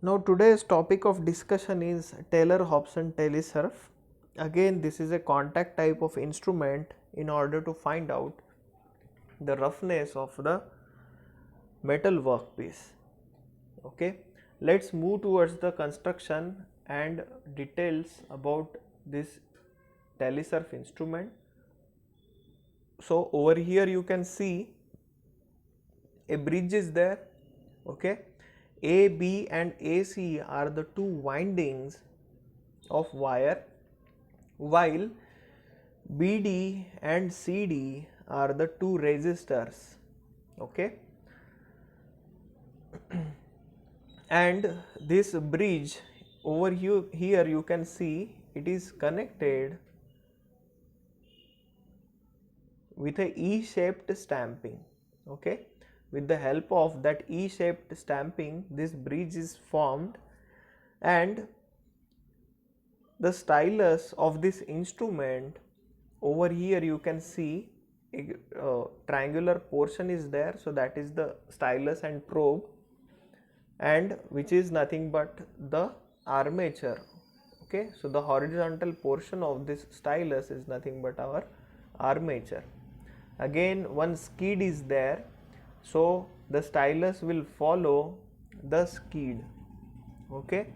Now today's topic of discussion is Taylor-Hobson telesurf. Again, this is a contact type of instrument in order to find out the roughness of the metal workpiece. Okay, let's move towards the construction and details about this telesurf instrument. So over here you can see a bridge is there. Okay, A, B and AC are the two windings of wire, while BD and CD are the two resistors. Okay, and this bridge over here you can see it is connected with a E-shaped stamping. Okay, with the help of that E-shaped stamping, this bridge is formed, and the stylus of this instrument over here you can see a triangular portion is there, so that is the stylus and probe, and which is nothing but the armature. Okay, so the horizontal portion of this stylus is nothing but our armature. Again, one skid is there, so the stylus will follow the skid. Okay,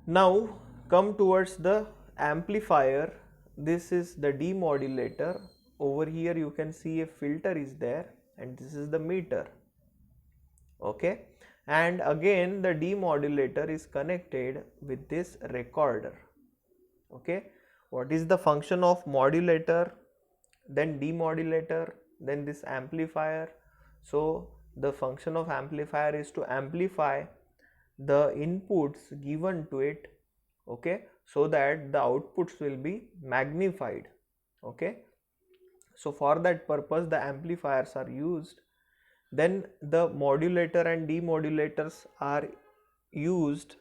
now come towards the amplifier. This is the demodulator. Over here you can see a filter is there, and this is the meter. Okay, and again the demodulator is connected with this recorder. Okay, what is the function of modulator, then demodulator, then this amplifier? So the function of amplifier is to amplify the inputs given to it, okay, so that the outputs will be magnified. Okay, so for that purpose the amplifiers are used. Then the modulator and demodulators are used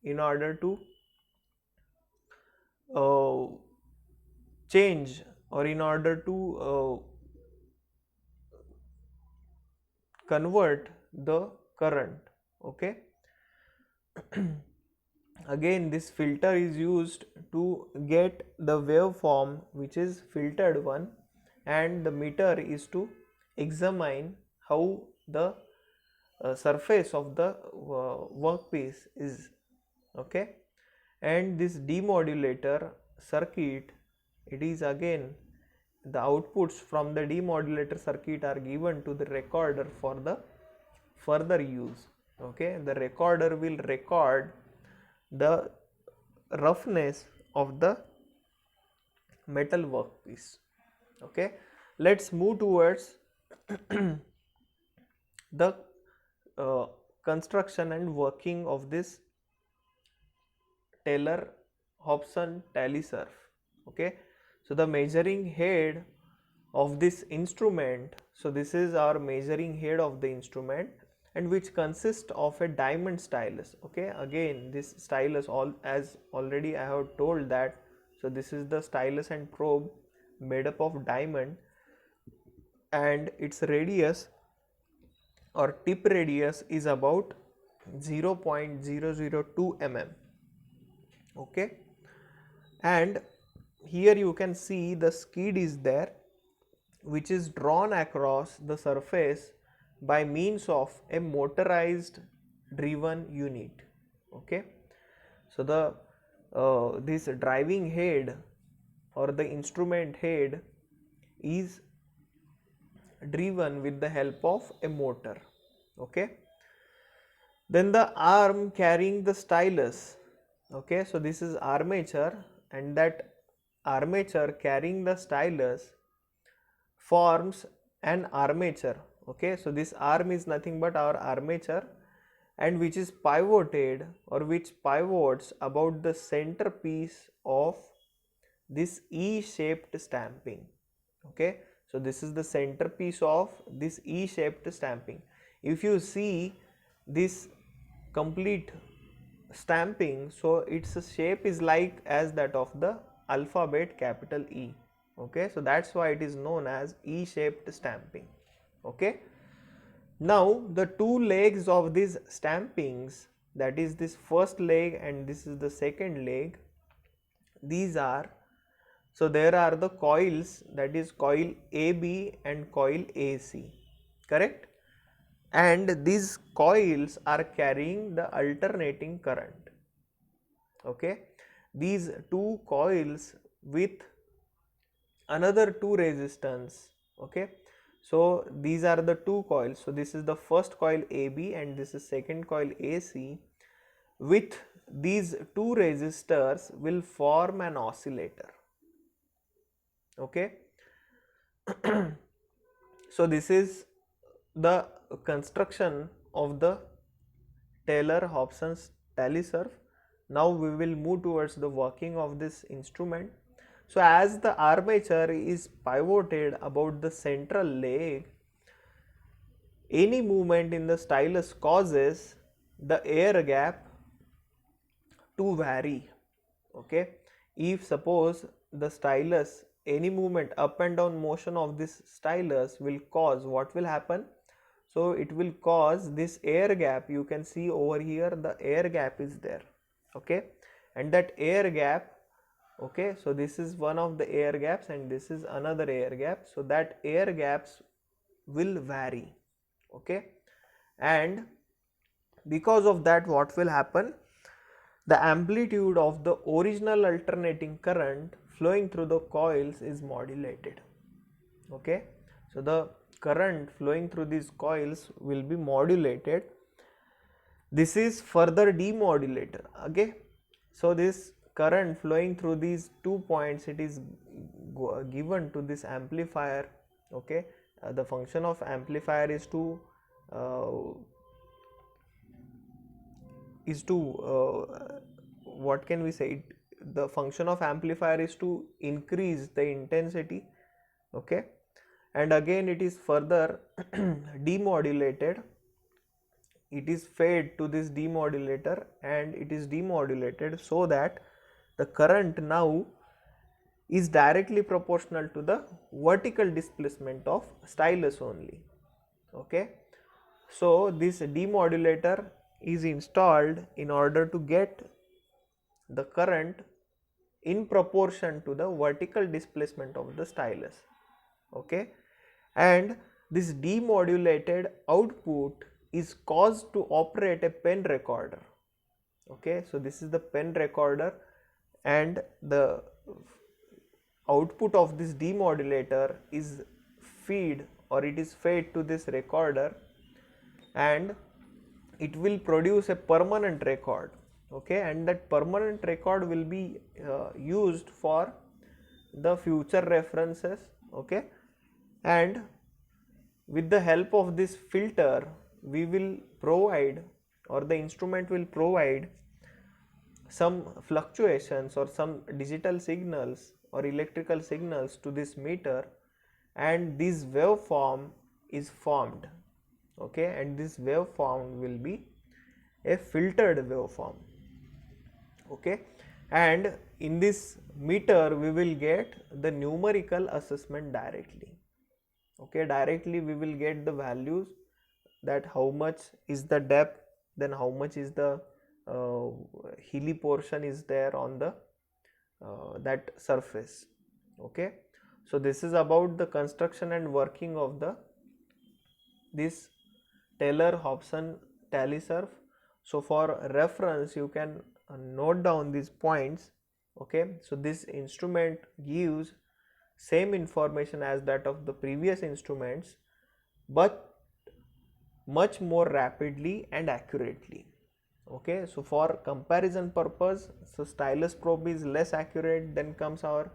in order to uh, change, or in order to convert the current. Okay, again this filter is used to get the waveform which is filtered one, and the meter is to examine how the surface of the workpiece is. Okay, and this demodulator circuit, it is again the outputs from the demodulator circuit are given to the recorder for the further use. Okay, the recorder will record the roughness of the metal workpiece. Okay, let's move towards the construction and working of this Taylor-Hobson telesurf. Okay, so the measuring head of this instrument, so this is our measuring head of the instrument, and which consists of a diamond stylus. Okay, again this stylus, all as already I have told that, so this is the stylus and probe made up of diamond, and its radius or tip radius is about 0.002 mm. Okay, and here you can see the skid is there, which is drawn across the surface by means of a motorized driven unit. Okay, so the this driving head or the instrument head is driven with the help of a motor. Okay, then the arm carrying the stylus. Okay, so this is armature, and that armature carrying the stylus forms an armature. Okay, so this arm is nothing but our armature, and which is pivoted, or which pivots about the centerpiece of this E-shaped stamping. Okay, so this is the centerpiece of this E-shaped stamping. If you see this complete stamping, so its shape is like as that of the alphabet capital E. Okay, so that's why it is known as E-shaped stamping. Okay, Now the two legs of these stampings, that is this first leg and this is the second leg, these are, so there are the coils, that is coil AB and coil AC, correct? And these coils are carrying the alternating current. Okay, these two coils with another two resistance. Okay, so these are the two coils. So this is the first coil AB and this is second coil AC. With these two resistors will form an oscillator. Okay, so this is the construction of the Taylor-Hobson's Talisurf. Now we will move towards the working of this instrument. So as the armature is pivoted about the central leg, any movement in the stylus causes the air gap to vary. Okay, if suppose the stylus, any movement up and down motion of this stylus will cause, what will happen? So it will cause this air gap. You can see over here the air gap is there. Okay, and that air gap, okay, so this is one of the air gaps and this is another air gap. So that air gaps will vary. Okay, and because of that, what will happen? The amplitude of the original alternating current flowing through the coils is modulated. Okay, so the current flowing through these coils will be modulated. This is further demodulator. Okay, so this current flowing through these 2 points, it is given to this amplifier. Okay, the function of amplifier is to what can we say it, the function of amplifier is to increase the intensity. Okay, and again it is further demodulated, it is fed to this demodulator and it is demodulated so that the current now is directly proportional to the vertical displacement of stylus only. Okay, so this demodulator is installed in order to get the current in proportion to the vertical displacement of the stylus. Okay, and this demodulated output is caused to operate a pen recorder. Okay, so this is the pen recorder and the output of this demodulator is feed or it is fed to this recorder and it will produce a permanent record. Okay, and that permanent record will be used for the future references. Okay, and with the help of this filter we will provide, or the instrument will provide, some fluctuations or some digital signals or electrical signals to this meter, and this waveform is formed. Okay, and this waveform will be a filtered waveform. Okay, and in this meter we will get the numerical assessment directly. Okay, directly we will get the values, that how much is the depth, then how much is the hilly portion is there on the that surface. Okay, so this is about the construction and working of the this Taylor-Hobson Talisurf. So for reference you can note down these points. Okay, so this instrument gives same information as that of the previous instruments, but much more rapidly and accurately. Okay, so for comparison purpose, so stylus probe is less accurate. Then comes our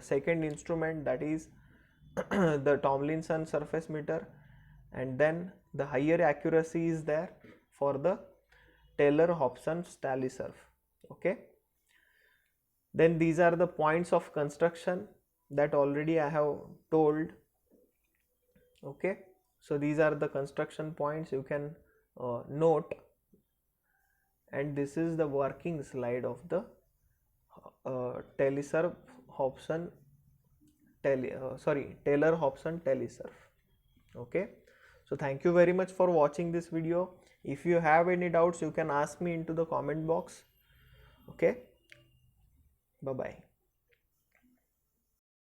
second instrument, that is the Tomlinson surface meter, and then the higher accuracy is there for the Taylor-Hobson Talisurf. Okay, then these are the points of construction that already I have told. Okay, so these are the construction points you can note, and this is the working slide of the Taylor-Hobson Talisurf. Okay, So thank you very much for watching this video. If you have any doubts, you can ask me into the comment box. Okay, bye bye.